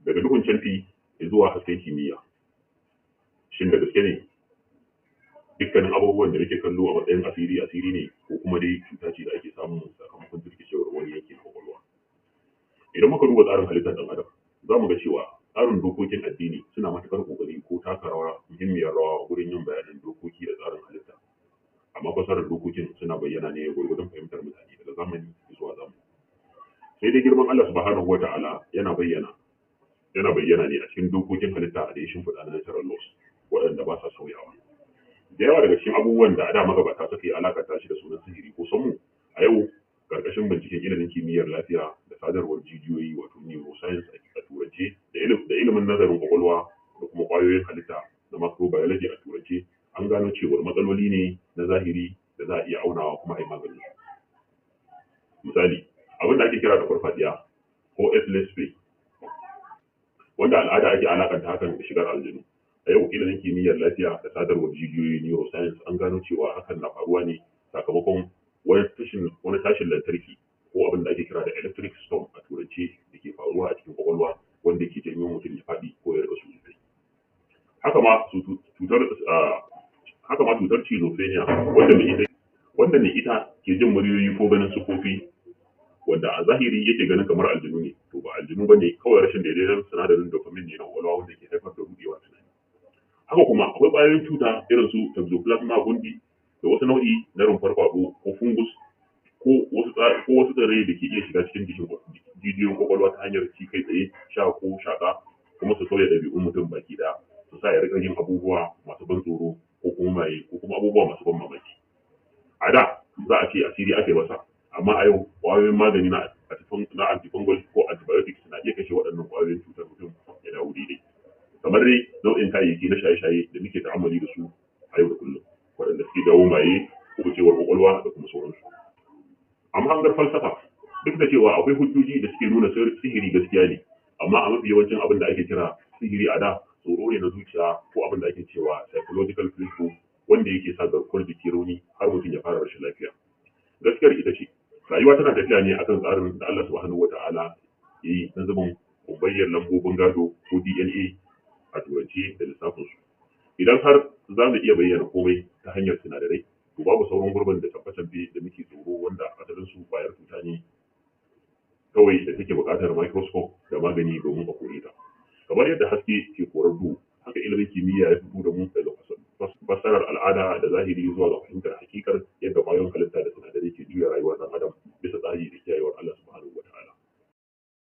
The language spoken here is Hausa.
daga duhun canfi zuwa hasken kimiyya. Shin da gaske ne dukkanin abubuwan da nake kallo a matsayin asiri ne ko kuma dai cuta ce da ake samu sakamakon jirkicewar wani yanki na kwakwalwa? Idan muka duba tsarin halittar ɗan adam za mu ga cewa tsarin dokokin addini suna matuƙar ƙoƙari ko taka muhimmiyar rawa wurin yin bayanan dokoki da tsarin halitta, amma fasarar dokokin suna bayyana ne gwargwadon fahimtar mutane daga zamani zuwa zamani. Sai dai girman Allah subhanahu wa ta'ala yana bayyana ne a cikin dokokin halitta da ya shimfiɗa na natural laws waɗanda ba sa sauyawa. Da yawa daga cikin abubuwan da a da magabata suka yi alaƙanta shi da sunan sihiri ko sammu, a yau ƙarƙashin binciken ilimin kimiyyar lafiya da sadarwar jijiyoyi wato neuroscience a turance da ilimin nazarin kwakwalwa da kuma ƙwayoyin halitta na microbiology a turance, an gano cewar matsaloli ne na zahiri da za a iya aunawa kuma a yi maganin su. Misali, abin da ake kira da farfadiya ko S-less play, wanda al'ada ake alaƙanta hakan da shigar aljanu. A yau ilimin kimiyyar lafiya da sadarwar jijiyoyi neuroscience an gano cewa hakan na faruwa ne sakamakon wani tashin lantarki ko abin da ake kira da electric storm a turance da ke faruwa a cikin kwakwalwa wanda ke janyo mutum ya faɗi ko ya rika surutai. Haka ma cutar schizophrenia wanda mai ita ke jin muryoyi ko ganin sufofi wanda a zahiri yake ganin kamar aljanu ne, to ba aljanu ba ne, kawai rashin daidaiton sinadarin dopamine ne na kwakwalwa wanda ke haifar da rudewar tunani. Haka kuma akwai ƙwayoyin cuta irin su toxoplasma gondii da wasu nau'i na rumfar kwado ko fungus ko wasu tsirrai da ke iya shiga cikin jijiyoyin kwakwalwa ta hanyar ci kai tsaye, sha ko shaƙa, kuma su sauya ɗabi'un mutum baki ɗaya, su sa ya riƙa yin abubuwa masu ban tsoro ko kuma maye ko kuma abubuwa masu ban mamaki. A da za a ce asiri ake masa, amma a yau ƙwayoyin magani na antifungal ko antibiotics na iya kashe waɗannan ƙwayoyin cutar mutum ya dawo daidai. Kamar dai nau'in kayayyaki na shaye-shaye da muke ta'ammali da su a yau da kullum, waɗanda suke jawo maye, kubucewar kwakwalwa da kuma sauransu. A mahangar falsafa, duk da cewa akwai hujjoji da suke nuna sihiri gaskiya ne, amma a mafi yawancin abin da ake kira sihiri a da tsoro ne na zuciya ko abin da ake cewa psychological principle wanda yake sa garkuwar jiki rauni har mutum ya fara rashin lafiya. Gaskiyar ita ce rayuwa tana tafiya ne akan tsarin da Allah subhanahu wata'ala ya yi na zubin kumbayyar lambobin gado ko DNA a turance da lissafinsu. Idan har za mu iya bayyana komai ta hanyar sinadarai, to babu sauran gurbin da tabbatabbe da muke tsoro wanda asalin su kwayar cuta ne kawai da take buƙatar microscope da magani domin a kore ta. Kamar yadda haske